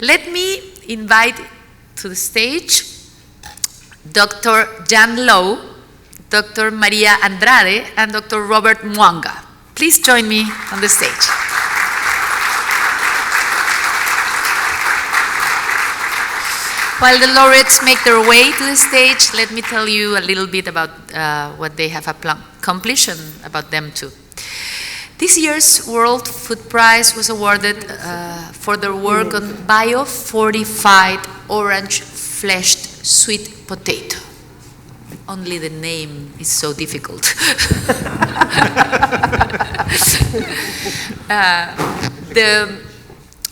Let me invite to the stage Dr. Jan Low, Dr. Maria Andrade, and Dr. Robert Mwanga. Please join me on the stage. While the laureates make their way to the stage, let me tell you a little bit about what they have accomplished and about them too. This year's World Food Prize was awarded for their work on biofortified orange-fleshed sweet potato. Only the name is so difficult. The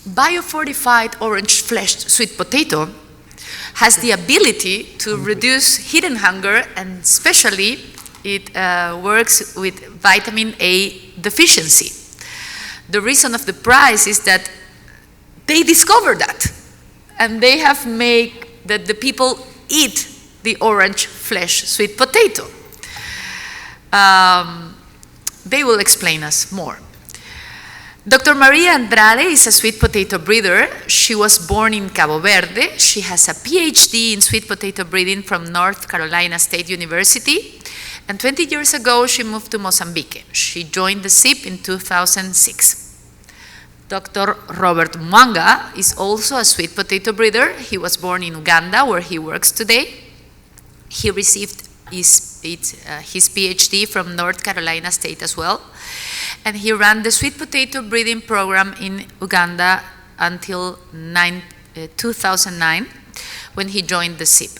biofortified orange-fleshed sweet potato has the ability to reduce hidden hunger, and especially it works with vitamin A deficiency. The reason of the prize is that they discovered that, and they have made that the people eat the orange flesh sweet potato. They will explain us more. Dr. Maria Andrade is a sweet potato breeder. She was born in Cabo Verde. She has a PhD in sweet potato breeding from North Carolina State University. And 20 years ago, she moved to Mozambique. She joined the SIP in 2006. Dr. Robert Mwanga is also a sweet potato breeder. He was born in Uganda, where he works today. He received his PhD from North Carolina State as well. And he ran the sweet potato breeding program in Uganda until 2009, when he joined the SIP.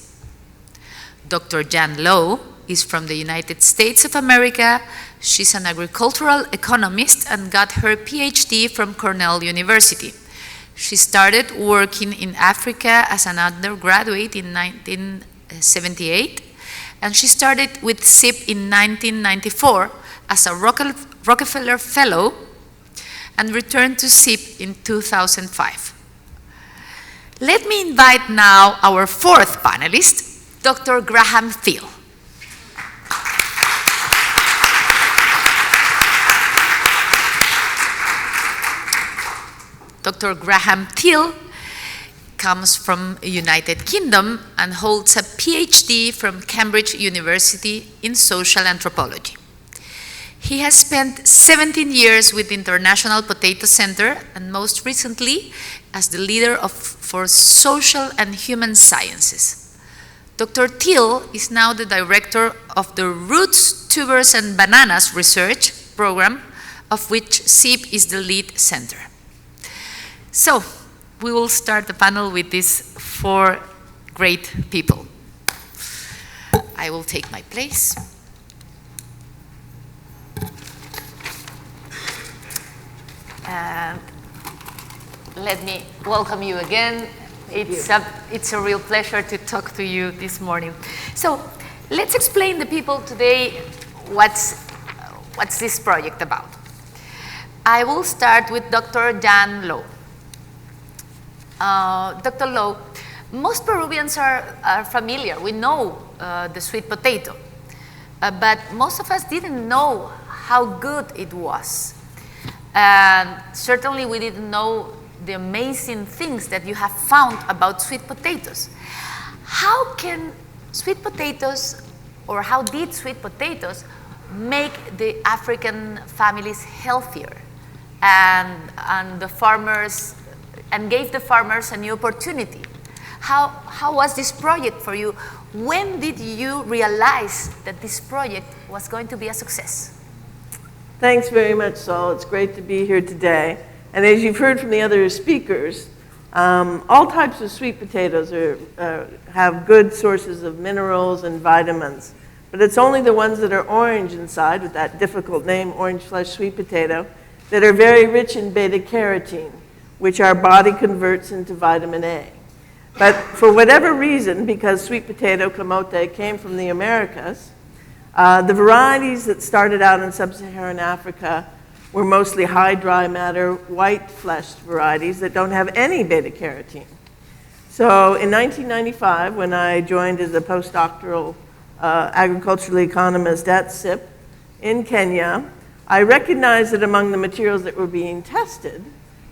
Dr. Jan Low is from the United States of America. She's an agricultural economist and got her PhD from Cornell University. She started working in Africa as an undergraduate in 1978, and she started with SIP in 1994 as a Rockefeller Fellow and returned to SIP in 2005. Let me invite now our fourth panelist, Dr. Graham Thiele. Dr. Graham Thiele comes from the United Kingdom and holds a PhD from Cambridge University in social anthropology. He has spent 17 years with the International Potato Center and most recently as the leader for social and human sciences. Dr. Thiele is now the director of the Roots, Tubers and Bananas research program, of which SIP is the lead center. So, we will start the panel with these four great people. I will take my place. And let me welcome you again. It's a real pleasure to talk to you this morning. So let's explain the people today what's this project about. I will start with Dr. Jan Low. Dr. Low, most Peruvians are familiar. We know the sweet potato, but most of us didn't know how good it was. And certainly we didn't know the amazing things that you have found about sweet potatoes. How can sweet potatoes, or how did sweet potatoes make the African families healthier and the farmers, and gave the farmers a new opportunity? How was this project for you? When did you realize that this project was going to be a success? Thanks very much, Sol. It's great to be here today. And as you've heard from the other speakers, all types of sweet potatoes have good sources of minerals and vitamins. But it's only the ones that are orange inside, with that difficult name, orange flesh sweet potato, that are very rich in beta-carotene, which our body converts into vitamin A. But for whatever reason, because sweet potato camote came from the Americas, the varieties that started out in sub-Saharan Africa were mostly high dry matter, white-fleshed varieties that don't have any beta-carotene. So in 1995, when I joined as a postdoctoral agricultural economist at SIP in Kenya, I recognized that among the materials that were being tested,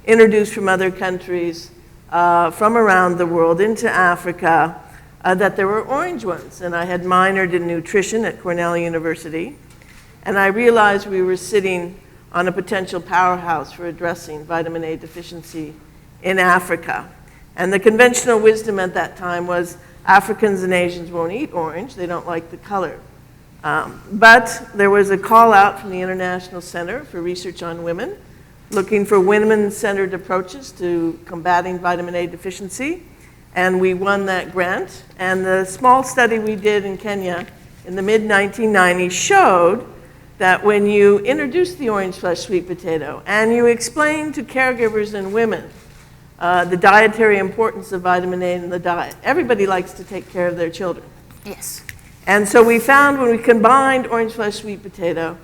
introduced from other countries, from around the world into Africa, that there were orange ones. And I had minored in nutrition at Cornell University. And I realized we were sitting on a potential powerhouse for addressing vitamin A deficiency in Africa. And the conventional wisdom at that time was Africans and Asians won't eat orange, they don't like the color. But there was a call out from the International Center for Research on Women, looking for women-centered approaches to combating vitamin A deficiency. And we won that grant. And the small study we did in Kenya in the mid-1990s showed that when you introduce the orange flesh sweet potato and you explain to caregivers and women the dietary importance of vitamin A in the diet, everybody likes to take care of their children. Yes. And so we found when we combined orange flesh sweet potato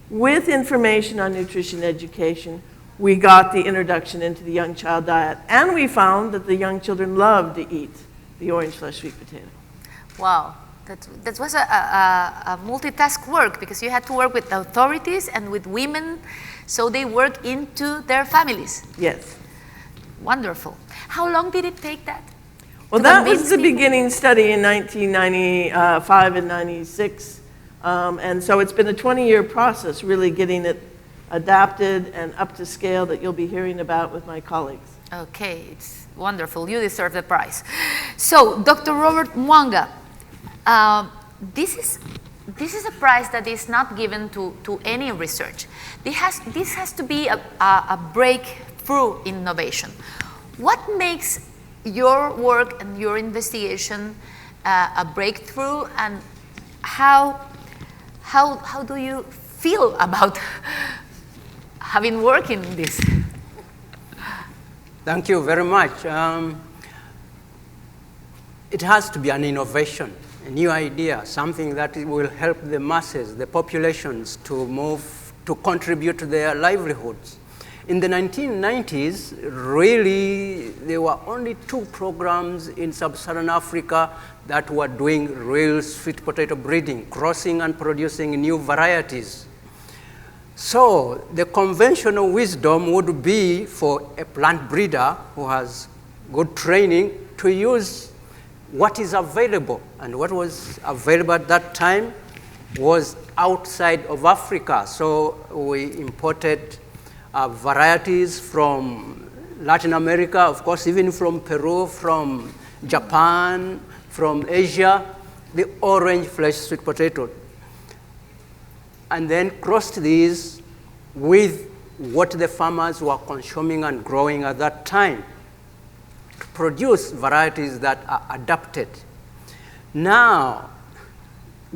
with information on nutrition education, we got the introduction into the young child diet. And we found that the young children loved to eat the orange flesh sweet potato. Wow. That was a multitask work, because you had to work with the authorities and with women, so they work into their families. Yes. Wonderful. How long did it take that? Well, that was the beginning study in 1995 and 96. And so it's been a 20-year process, really getting it adapted and up to scale that you'll be hearing about with my colleagues. Okay, it's wonderful. You deserve the prize. So, Dr. Robert Mwanga, this is a prize that is not given to any research. This has to be a breakthrough innovation. What makes your work and your investigation a breakthrough, and how do you feel about having worked in this? Thank you very much. It has to be an innovation, a new idea, something that will help the masses, the populations, to contribute to their livelihoods. In the 1990s, really, there were only 2 programs in sub-Saharan Africa that were doing real sweet potato breeding, crossing and producing new varieties. So the conventional wisdom would be for a plant breeder who has good training to use what is available. And what was available at that time was outside of Africa. So we imported varieties from Latin America, of course, even from Peru, from Japan, from Asia, the orange flesh sweet potato. And then crossed these with what the farmers were consuming and growing at that time to produce varieties that are adapted. Now,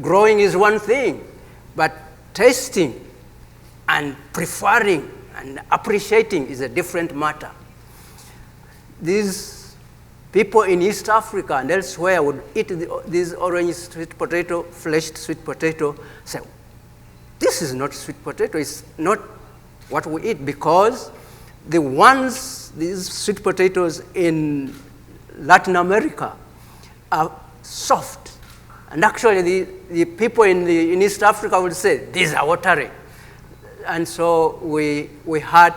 growing is one thing, but tasting and preferring and appreciating is a different matter. These people in East Africa and elsewhere would eat these orange sweet potato, fleshed sweet potato, say, this is not sweet potato, it's not what we eat, because these sweet potatoes in Latin America are soft. And actually the people in East Africa would say, these are watery. And so we had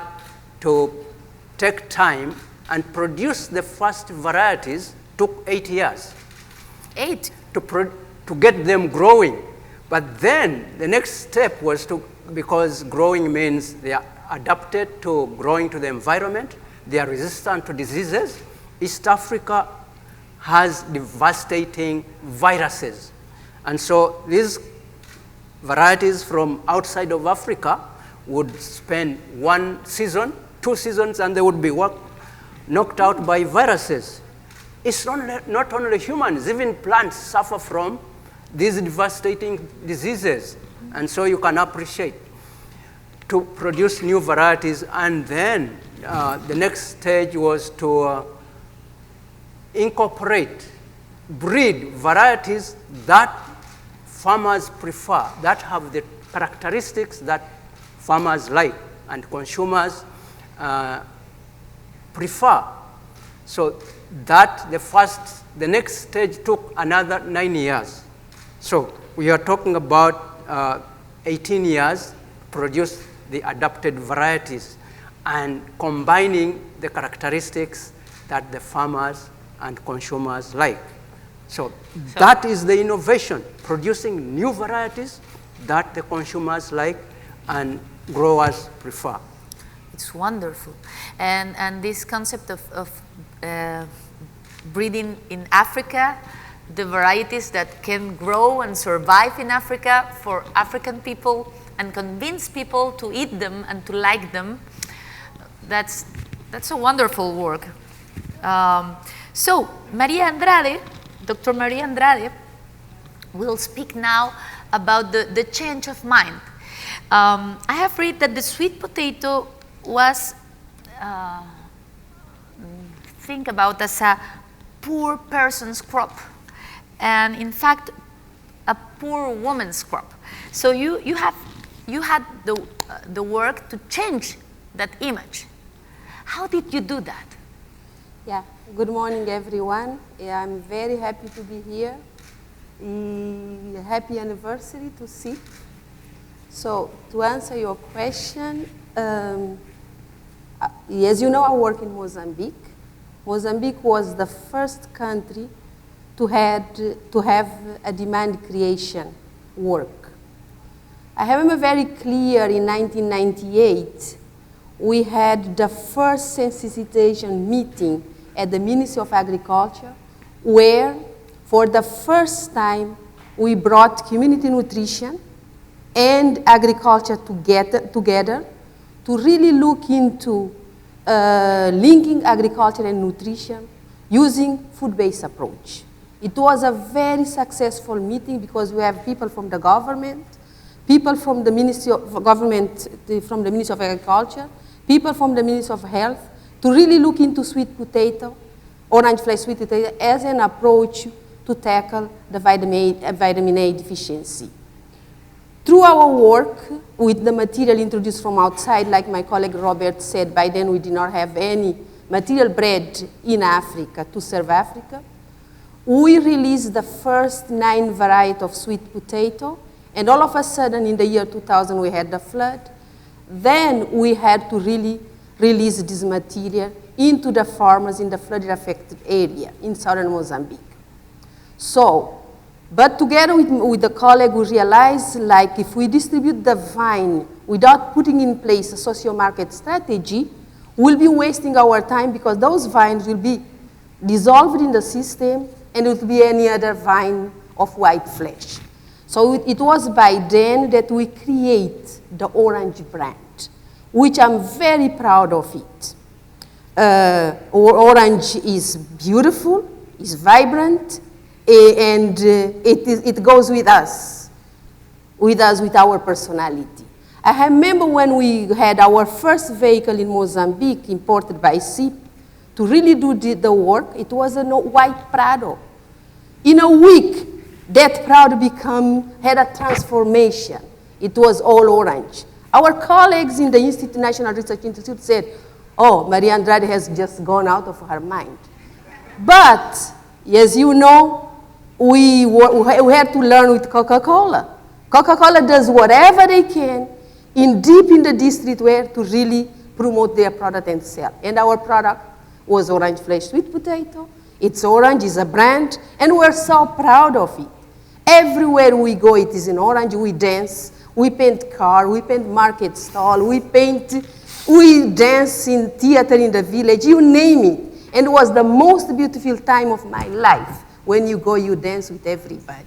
to take time and produce the first varieties. Took 8 years. 8? To get them growing. But then the next step was because growing means they are adapted to growing to the environment, they are resistant to diseases. East Africa has devastating viruses. And so these varieties from outside of Africa would spend 1 season, 2 seasons, and they would be knocked out by viruses. It's not only humans, even plants suffer from these devastating diseases. And so you can appreciate to produce new varieties. And then the next stage was to breed varieties that farmers prefer, that have the characteristics that farmers like and consumers prefer. So the next stage took another 9 years. So we are talking about 18 years to produce the adapted varieties and combining the characteristics that the farmers and consumers like. So that is the innovation, producing new varieties that the consumers like and growers prefer. It's wonderful. And this concept of breeding in Africa, the varieties that can grow and survive in Africa for African people and convince people to eat them and to like them, that's a wonderful work. So Maria Andrade, Dr. Maria Andrade, will speak now about the change of mind. I have read that the sweet potato was think about as a poor person's crop, and in fact a poor woman's crop. So you had the work to change that image. How did you do that? Yeah, good morning everyone. Yeah, I'm very happy to be here. Happy anniversary to see. So to answer your question, as you know, I work in Mozambique. Mozambique was the first country to have a demand creation work. I remember very clear in 1998, we had the first sensitization meeting at the Ministry of Agriculture, where for the first time we brought community nutrition and agriculture together to really look into linking agriculture and nutrition using food-based approach. It was a very successful meeting because we have people from the government, people from the Ministry of Government, from the Ministry of Agriculture, people from the Ministry of Health, to really look into sweet potato, orange flesh sweet potato, as an approach to tackle the vitamin A deficiency. Through our work with the material introduced from outside, like my colleague Robert said, by then we did not have any material bred in Africa to serve Africa. We released the first 9 varieties of sweet potato, and all of a sudden in the year 2000 we had the flood. Then we had to really release this material into the farmers in the flood affected area in southern Mozambique. So, but together with the colleague, we realized, like, if we distribute the vine without putting in place a socio-market strategy, we'll be wasting our time because those vines will be dissolved in the system and it will be any other vine of white flesh. So it was by then that we create the orange brand, which I'm very proud of it. Orange is beautiful, is vibrant, and it goes with us, with our personality. I remember when we had our first vehicle in Mozambique, imported by SIP, to really do the work. It was a white Prado. In a week, that Prado had a transformation. It was all orange. Our colleagues in the National Research Institute said, oh, Maria Andrade has just gone out of her mind. But, as you know, we had to learn with Coca-Cola. Coca-Cola does whatever they can deep in the district where to really promote their product and sell. And our product was orange flesh sweet potato. It's orange, it's a brand, and we're so proud of it. Everywhere we go, it is in orange. We dance, we paint car, we paint market stall, we dance in theater in the village, you name it. And it was the most beautiful time of my life. When you go, you dance with everybody.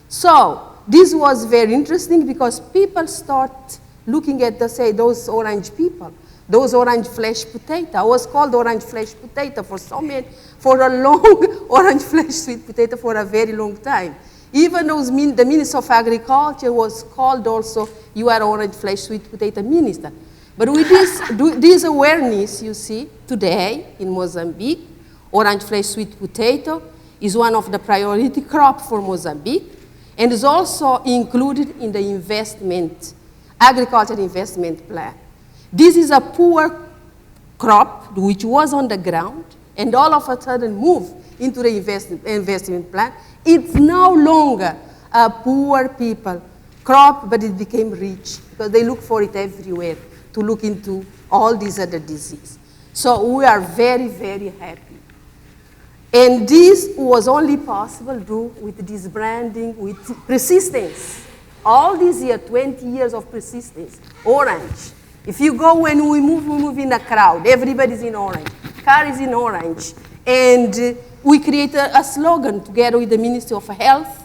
So this was very interesting because people start looking at those orange people, those orange flesh potato. I was called orange flesh potato for a long orange flesh sweet potato for a very long time. Even the Minister of Agriculture was called also, you are orange flesh sweet potato minister. But with this awareness, you see, today in Mozambique, orange flesh sweet potato is one of the priority crops for Mozambique and is also included in the agriculture investment plan. This is a poor crop which was on the ground and all of a sudden moved into the investment plan. It's no longer a poor people crop, but it became rich because they look for it everywhere to look into all these other diseases. So we are very, very happy. And this was only possible with this branding, with persistence. All these years, 20 years of persistence, orange. If you go when we move in a crowd, everybody's in orange, car is in orange. And we created a slogan together with the Ministry of Health,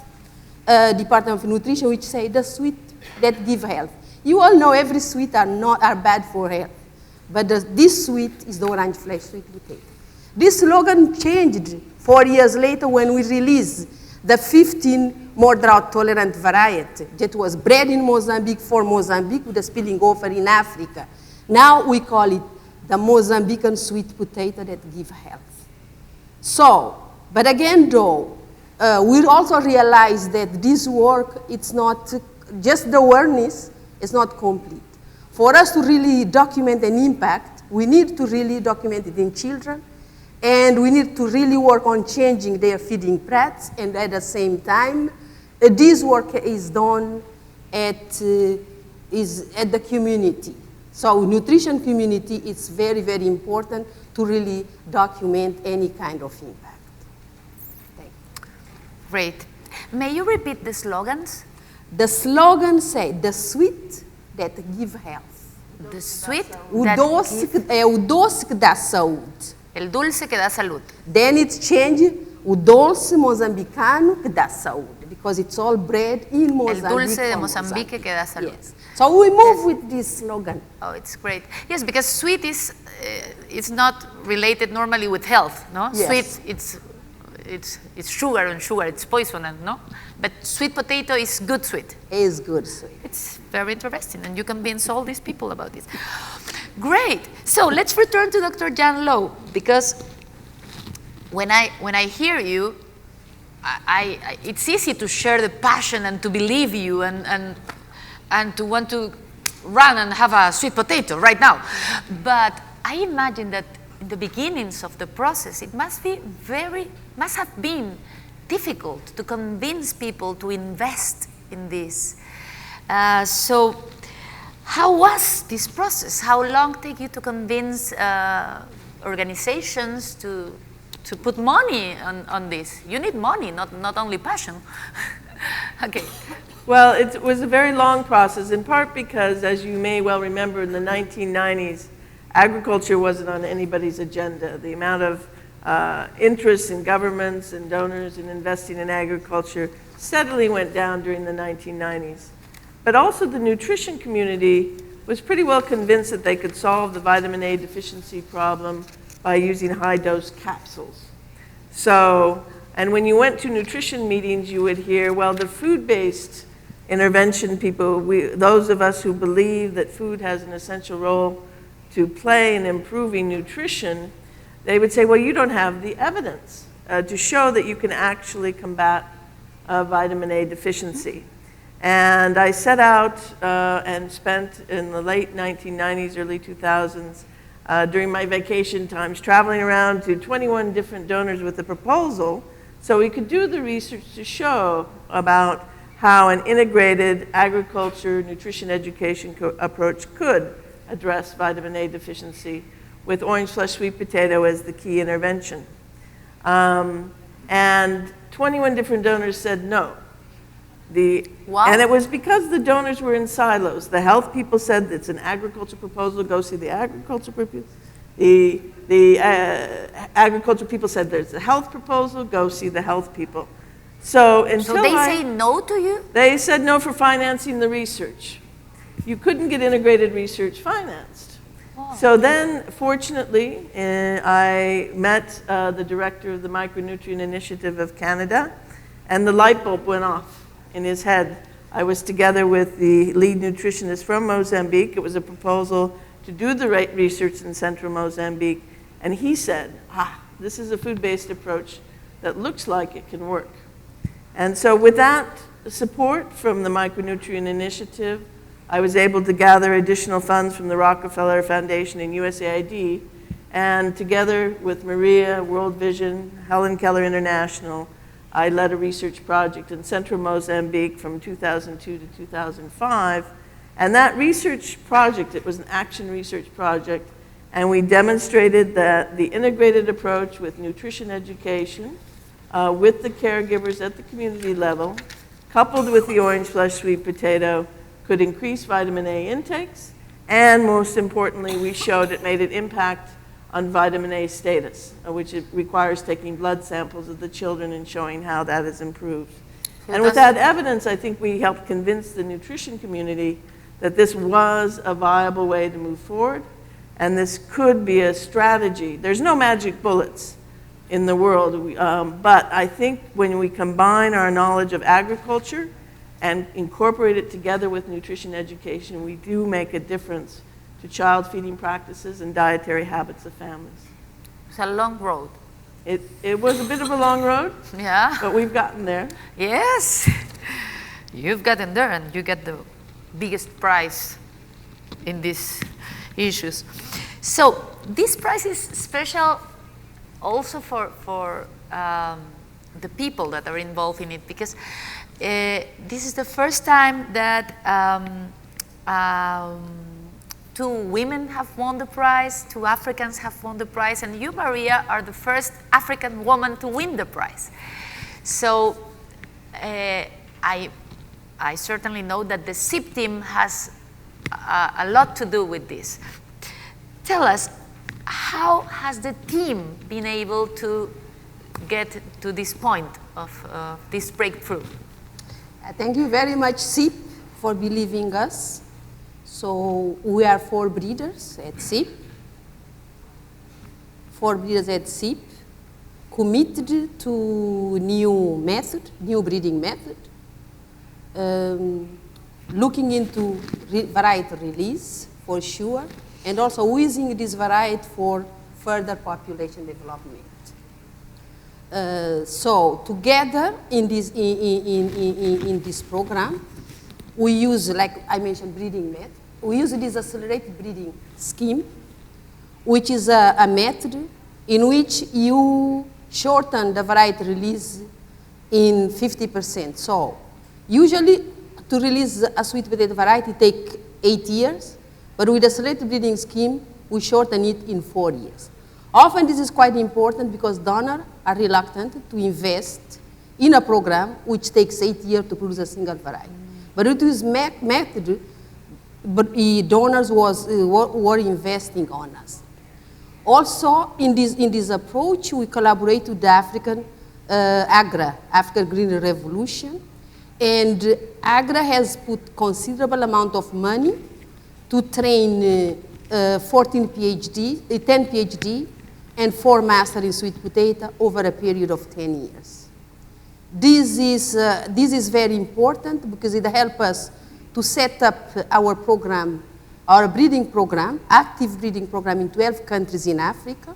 Department of Nutrition, which say the sweet that give health. You all know every sweet are bad for health, but this sweet is the orange flesh sweet potato. This slogan changed 4 years later when we released the 15 more drought-tolerant variety that was bred in Mozambique for Mozambique with a spilling over in Africa. Now we call it the Mozambican sweet potato that give health. So, but again though, we also realize that this work, it's not just the awareness, is not complete. For us to really document an impact, we need to really document it in children, and we need to really work on changing their feeding patterns, and at the same time, this work is done at the community. So nutrition community is very, very important to really document any kind of impact. Thank you. Great. May you repeat the slogans? The slogan said, the sweet that give health. The sweet O that doce, o doce que dá saúde. El dulce que da salud. Then it's changed, o doce mozambicano que dá saúde, because it's all bred in Mozambique. El dulce de Mozambique que da salud. Yes. So we move with this slogan. Oh, it's great. Yes, because sweet is it's not related normally with health, no? Yes. Sweet, it's sugar, and sugar, it's poison, no? But sweet potato is good sweet. Is good sweet. It's very interesting, and you convince all these people about this. Great. So let's return to Dr. Jan Low, because when I hear you, it's easy to share the passion and to believe you and to want to run and have a sweet potato right now. But I imagine that in the beginnings of the process, it must have been difficult to convince people to invest in this. So how was this process? How long did it take you to convince organizations to put money on this? You need money, not only passion. Okay. Well, it was a very long process, in part because, as you may well remember, in the 1990s, agriculture wasn't on anybody's agenda. The amount of interest in governments and donors in investing in agriculture steadily went down during the 1990s. But also the nutrition community was pretty well convinced that they could solve the vitamin A deficiency problem by using high-dose capsules. So, and when you went to nutrition meetings, you would hear, well, the food-based intervention people, those of us who believe that food has an essential role to play in improving nutrition, they would say, well, you don't have the evidence to show that you can actually combat vitamin A deficiency. And I set out and spent in the late 1990s, early 2000s, during my vacation times, traveling around to 21 different donors with a proposal so we could do the research to show about how an integrated agriculture, nutrition education approach could address vitamin A deficiency with orange flesh sweet potato as the key intervention. And 21 different donors said no. Wow. And it was because the donors were in silos. The health people said it's an agriculture proposal, go see the agriculture people. The agriculture people said there's a health proposal, go see the health people. So until they say no to you? They said no for financing the research. You couldn't get integrated research financed. Oh. So then, fortunately, I met the director of the Micronutrient Initiative of Canada, and the light bulb went off in his head. I was together with the lead nutritionist from Mozambique. It was a proposal to do the research in central Mozambique. And he said, this is a food-based approach that looks like it can work. And so with that support from the Micronutrient Initiative, I was able to gather additional funds from the Rockefeller Foundation and USAID. And together with Maria, World Vision, Helen Keller International, I led a research project in central Mozambique from 2002 to 2005. And that research project, it was an action research project, And we demonstrated that the integrated approach with nutrition education, with the caregivers at the community level, coupled with the orange flesh sweet potato, could increase vitamin A intakes. And most importantly, we showed it made an impact on vitamin A status, which it requires taking blood samples of the children and showing how that has improved. And with that evidence, I think we helped convince the nutrition community that this was a viable way to move forward, and this could be a strategy. There's no magic bullets in the world, but I think when we combine our knowledge of agriculture and incorporate it together with nutrition education, we do make a difference to child feeding practices and dietary habits of families. It's a long road. It was a bit of a long road, Yeah. but we've gotten there. Yes. You've gotten there, and you get the biggest prize in these issues. So this prize is special also for the people that are involved in it, because this is the first time that two women have won the prize, two Africans have won the prize, and you, Maria, are the first African woman to win the prize. So I certainly know that the SIP team has a lot to do with this. Tell us, how has the team been able to get to this point of this breakthrough? Thank you very much, SIP, for believing us. So we are 4 breeders at SIP. 4 breeders at SIP committed to new breeding method, looking into variety release for sure, and also using this variety for further population development. So together in this program, we use, like I mentioned, breeding method. We use this accelerated breeding scheme, which is a method in which you shorten the variety release in 50%. So usually to release a sweet potato variety take 8 years, but with the accelerated breeding scheme, we shorten it in 4 years. Often this is quite important because donors are reluctant to invest in a program which takes 8 years to produce a single variety. But with this method, donors were investing on us. Also, in this approach, we collaborate with the African African Green Revolution, and AGRA has put considerable amount of money to train 10 PhD and 4 master in sweet potato over a period of 10 years. This is very important because it helps us to set up our program, our breeding program, active breeding program in 12 countries in Africa.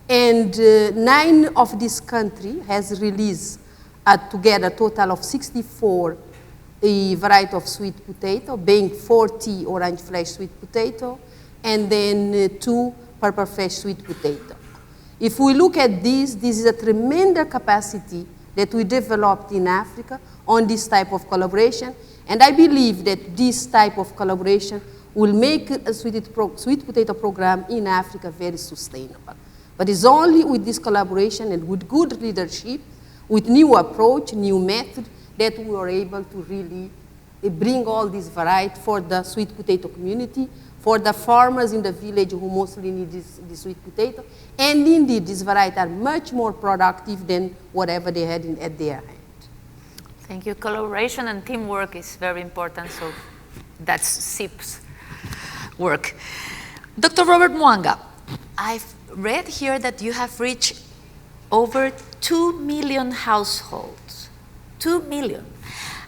And 9 of these countries has released together a total of 64 variety of sweet potato, being 40 orange flesh sweet potato, and then 2 purple flesh sweet potato. If we look at this is a tremendous capacity that we developed in Africa on this type of collaboration. And I believe that this type of collaboration will make a sweet potato program in Africa very sustainable. But it's only with this collaboration and with good leadership, with new approach, new method, that we are able to really bring all this variety for the sweet potato community, for the farmers in the village who mostly need this sweet potato. And indeed, these varieties are much more productive than whatever they had at their hand. Thank you. Collaboration and teamwork is very important, so that's SIP's work. Dr. Robert Mwanga, I've read here that you have reached over 2 million households. 2 million.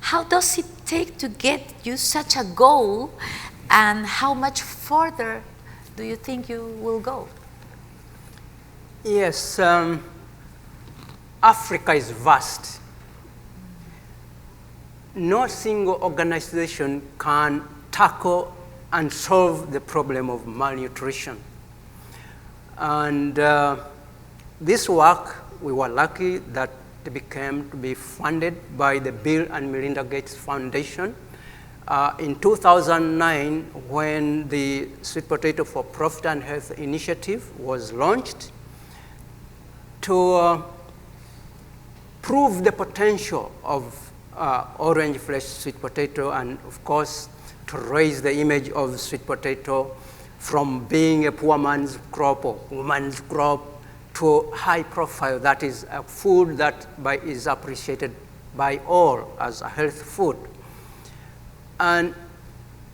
How does it take to get you such a goal, and how much further do you think you will go? Yes, Africa is vast. No single organization can tackle and solve the problem of malnutrition. And this work, we were lucky that it became to be funded by the Bill and Melinda Gates Foundation, In 2009, when the Sweet Potato for Profit and Health initiative was launched, to prove the potential of orange flesh sweet potato, and of course, to raise the image of sweet potato from being a poor man's crop or woman's crop to high profile, that is a food that is appreciated by all as a health food. And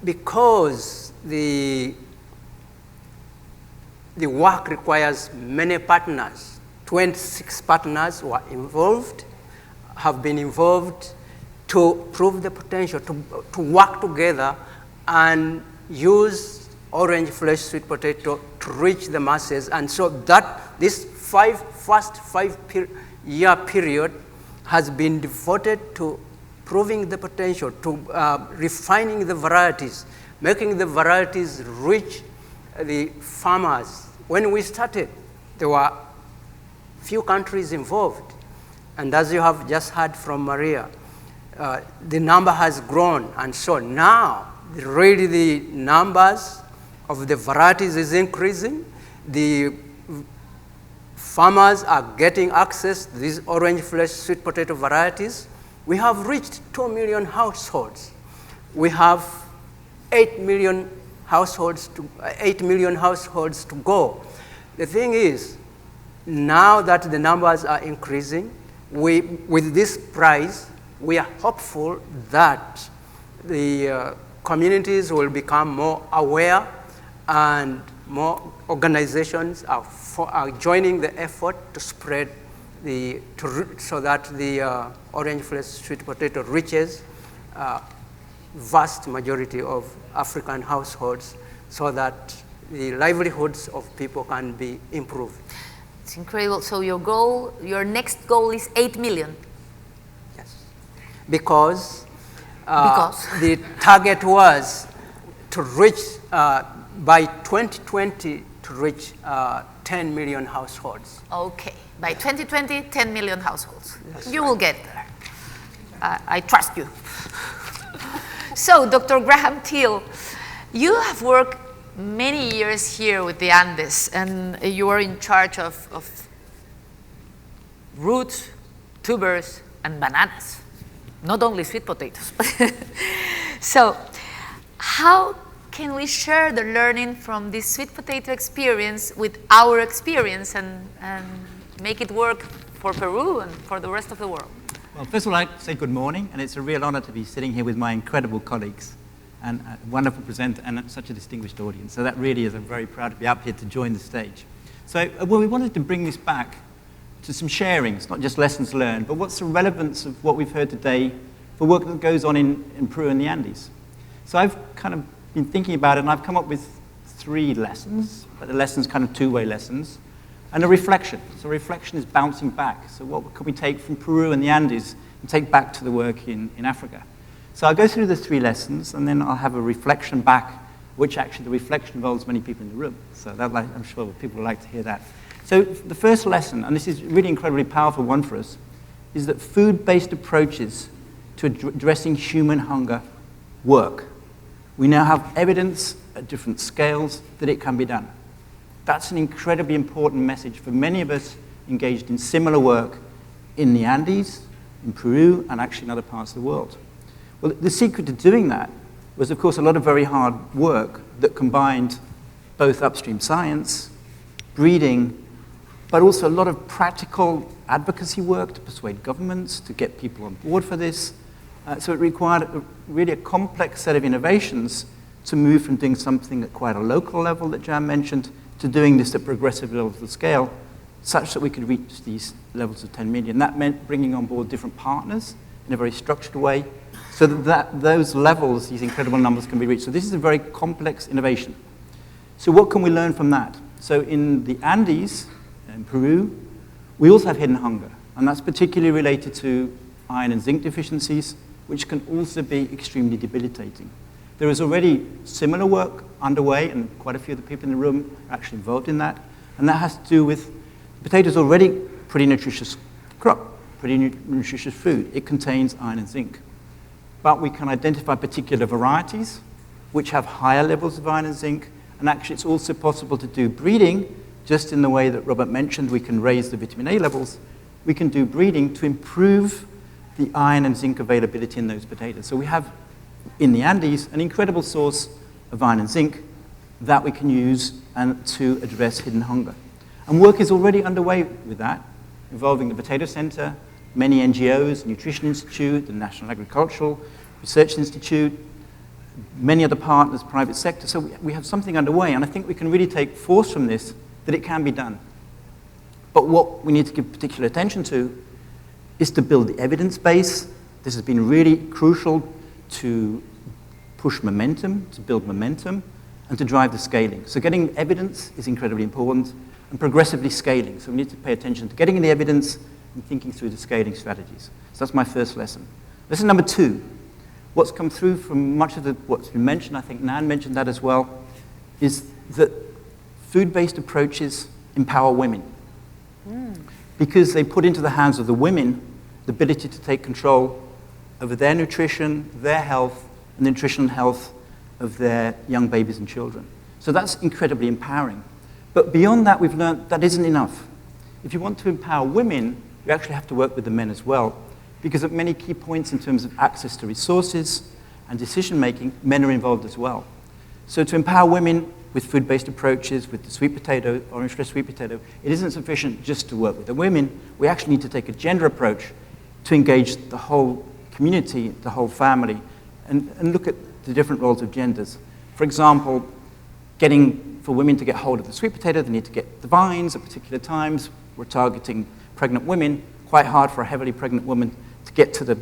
because the work requires many partners, 26 partners were involved, have been involved to prove the potential, to work together and use orange flesh sweet potato to reach the masses. And so that this first 5-year period has been devoted to proving the potential, to refining the varieties, making the varieties reach the farmers. When we started, there were few countries involved. And as you have just heard from Maria, the number has grown. And so now, really the numbers of the varieties is increasing. The farmers are getting access to these orange flesh sweet potato varieties. We have reached 2 million households. We have 8 million households to go. The thing is, now that the numbers are increasing, with this prize, we are hopeful that the communities will become more aware and more organizations are joining the effort to spread so that the orange flesh sweet potato reaches vast majority of African households so that the livelihoods of people can be improved. It's incredible. So your next goal is 8 million? Yes. Because the target was to reach, by 2020, to reach 10 million households. Okay. By 2020, 10 million households. You right. will get there. I trust you. So, Dr. Graham Thiele, you have worked many years here with the Andes, and you are in charge of roots, tubers, and bananas, not only sweet potatoes. So, how can we share the learning from this sweet potato experience with our experience and make it work for Peru and for the rest of the world? Well, first of all, I'd like to say good morning, and it's a real honor to be sitting here with my incredible colleagues and a wonderful presenter and such a distinguished audience. So that really is, I'm very proud to be up here to join the stage. So well, we wanted to bring this back to some sharings, not just lessons learned, but what's the relevance of what we've heard today for work that goes on in Peru and the Andes. So I've kind of been thinking about it, and I've come up with 3 lessons, but the lessons kind of 2-way lessons, and a reflection. So reflection is bouncing back. So what can we take from Peru and the Andes and take back to the work in Africa? So I'll go through the 3 lessons, and then I'll have a reflection back, which actually the reflection involves many people in the room. So I'm sure people would like to hear that. So the first lesson, and this is a really incredibly powerful one for us, is that food-based approaches to addressing human hunger work. We now have evidence at different scales that it can be done. That's an incredibly important message for many of us engaged in similar work in the Andes, in Peru, and actually in other parts of the world. Well, the secret to doing that was, of course, a lot of very hard work that combined both upstream science, breeding, but also a lot of practical advocacy work to persuade governments, to get people on board for this. So it required really a complex set of innovations to move from doing something at quite a local level that Jan mentioned to doing this at progressive levels of scale, such that we could reach these levels of 10 million. That meant bringing on board different partners in a very structured way, so that those levels, these incredible numbers, can be reached. So this is a very complex innovation. So what can we learn from that? So in the Andes, in Peru, we also have hidden hunger, and that's particularly related to iron and zinc deficiencies, which can also be extremely debilitating. There is already similar work underway, and quite a few of the people in the room are actually involved in that, and that has to do with potatoes already pretty nutritious crop, pretty nutritious food. It contains iron and zinc. but we can identify particular varieties which have higher levels of iron and zinc, and actually it's also possible to do breeding, just in the way that Robert mentioned, we can raise the vitamin A levels. We can do breeding to improve the iron and zinc availability in those potatoes. So we have, in the Andes, an incredible source of iron and zinc that we can use and to address hidden hunger. And work is already underway with that, involving the Potato Center, many NGOs, Nutrition Institute, the National Agricultural Research Institute, many other partners, private sector. So we have something underway, and I think we can really take force from this that it can be done. But what we need to give particular attention to is to build the evidence base. This has been really crucial to push momentum, to build momentum, and to drive the scaling. So getting evidence is incredibly important, and progressively scaling. So we need to pay attention to getting the evidence and thinking through the scaling strategies. So that's my first lesson. Lesson number 2, what's come through from much of what's been mentioned, I think Nan mentioned that as well, is that food-based approaches empower women. Because they put into the hands of the women the ability to take control over their nutrition, their health, and the nutrition and health of their young babies and children. So that's incredibly empowering. But beyond that, we've learned that isn't enough. If you want to empower women, you actually have to work with the men as well, because at many key points in terms of access to resources and decision-making, men are involved as well. So to empower women with food-based approaches, with the sweet potato, orange-dressed sweet potato, it isn't sufficient just to work with the women. We actually need to take a gender approach to engage the whole community, the whole family, and look at the different roles of genders. For example, for women to get hold of the sweet potato, they need to get the vines at particular times. We're targeting pregnant women. Quite hard for a heavily pregnant woman to get to the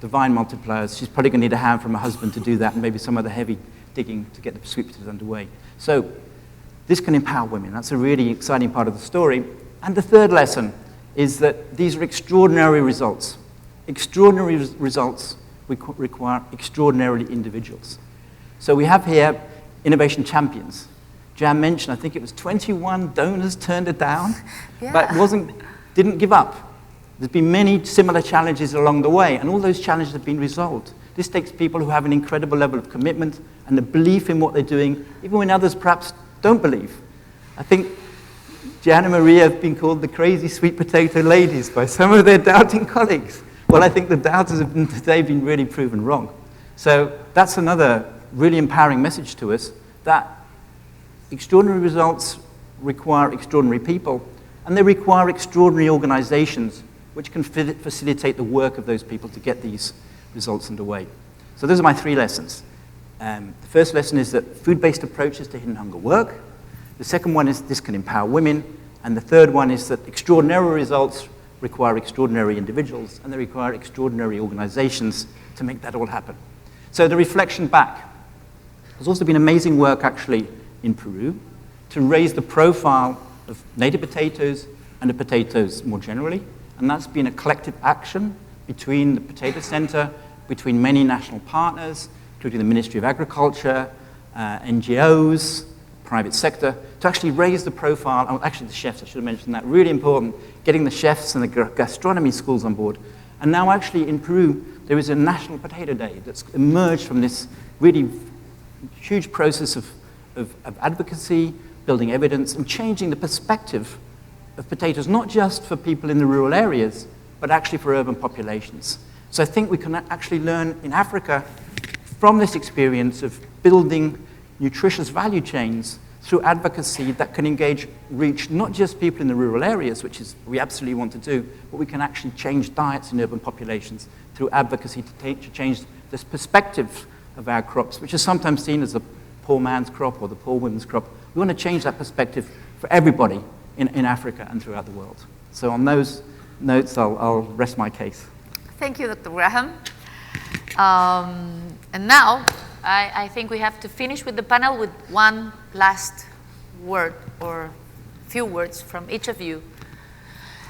vine multipliers. She's probably going to need a hand from her husband to do that, and maybe some other heavy digging to get the sweet potatoes underway. So this can empower women. That's a really exciting part of the story. And the third lesson is that these are extraordinary results. Extraordinary results require extraordinary individuals. So we have here innovation champions. Jan mentioned, I think it was 21 donors turned it down, but didn't give up. There's been many similar challenges along the way, and all those challenges have been resolved. This takes people who have an incredible level of commitment and a belief in what they're doing, even when others perhaps don't believe. I think Jan and Maria have been called the crazy sweet potato ladies by some of their doubting colleagues. Well, I think the doubters have today been really proven wrong. So that's another really empowering message to us, that extraordinary results require extraordinary people, and they require extraordinary organizations which can facilitate the work of those people to get these results underway. So those are my 3 lessons. The first lesson is that food-based approaches to hidden hunger work. The second one is this can empower women. And the third one is that extraordinary results require extraordinary individuals, and they require extraordinary organizations to make that all happen. So the reflection back. There's also been amazing work actually in Peru to raise the profile of native potatoes and the potatoes more generally. And that's been a collective action between the Potato Center, between many national partners, including the Ministry of Agriculture, NGOs, private sector, to actually raise the profile, actually the chefs, I should have mentioned that, really important, getting the chefs and the gastronomy schools on board. And now actually in Peru, there is a National Potato Day that's emerged from this really huge process of advocacy, building evidence, and changing the perspective of potatoes, not just for people in the rural areas, but actually for urban populations. So I think we can actually learn in Africa from this experience of building nutritious value chains through advocacy that can reach not just people in the rural areas, which is we absolutely want to do, but we can actually change diets in urban populations through advocacy to change this perspective of our crops, which is sometimes seen as the poor man's crop or the poor woman's crop. We want to change that perspective for everybody in Africa and throughout the world. So on those notes, I'll rest my case. Thank you, Dr. Graham. And now, I think we have to finish with the panel with one last word or few words from each of you.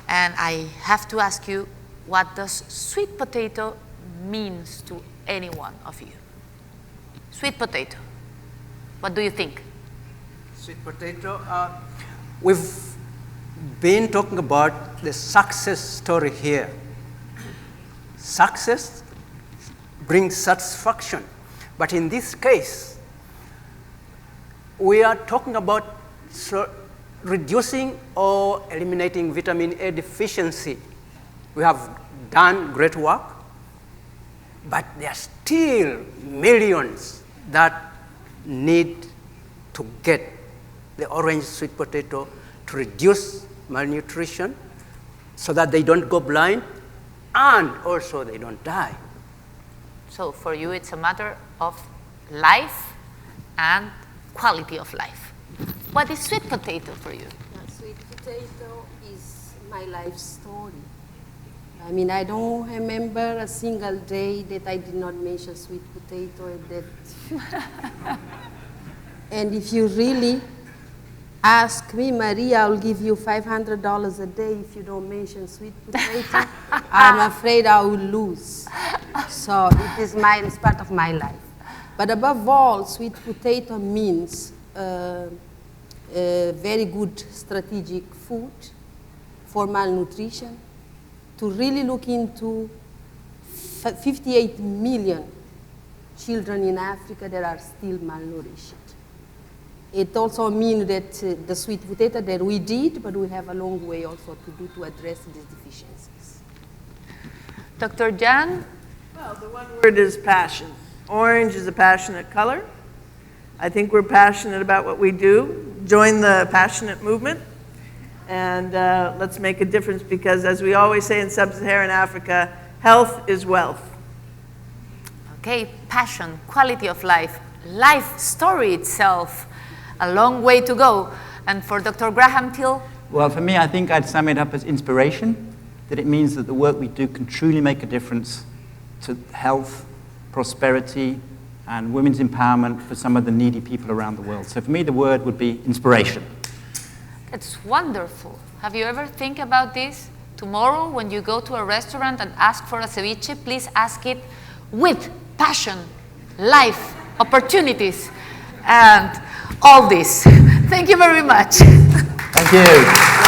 And I have to ask you, what does sweet potato means to any one of you? Sweet potato. What do you think? Sweet potato. We've been talking about the success story here. Success brings satisfaction. But in this case, we are talking about reducing or eliminating vitamin A deficiency. We have done great work, but there are still millions that need to get the orange sweet potato to reduce malnutrition so that they don't go blind and also they don't die. So for you, it's a matter of life and quality of life. What is sweet potato for you? Sweet potato is my life story. I mean, I don't remember a single day that I did not mention sweet potato. And if you really ask me, Maria, I'll give you $500 a day if you don't mention sweet potato. I'm afraid I will lose. So it's part of my life. But above all, sweet potato means very good strategic food for malnutrition, to really look into 58 million children in Africa that are still malnourished. It also means that the sweet potato that we did, but we have a long way also to do to address these deficiencies. Dr. Jan? Well, the one word is passion. Orange is a passionate color. I think we're passionate about what we do. Join the passionate movement. And let's make a difference because, as we always say in sub-Saharan Africa, health is wealth. Okay, passion, quality of life, life story itself, a long way to go. And for Dr. Graham Thiele? Well, for me, I think I'd sum it up as inspiration, that it means that the work we do can truly make a difference to health, prosperity, and women's empowerment for some of the needy people around the world. So for me, the word would be inspiration. It's wonderful. Have you ever think about this? Tomorrow, when you go to a restaurant and ask for a ceviche, please ask it with passion, life, opportunities, and all this. Thank you very much. Thank you.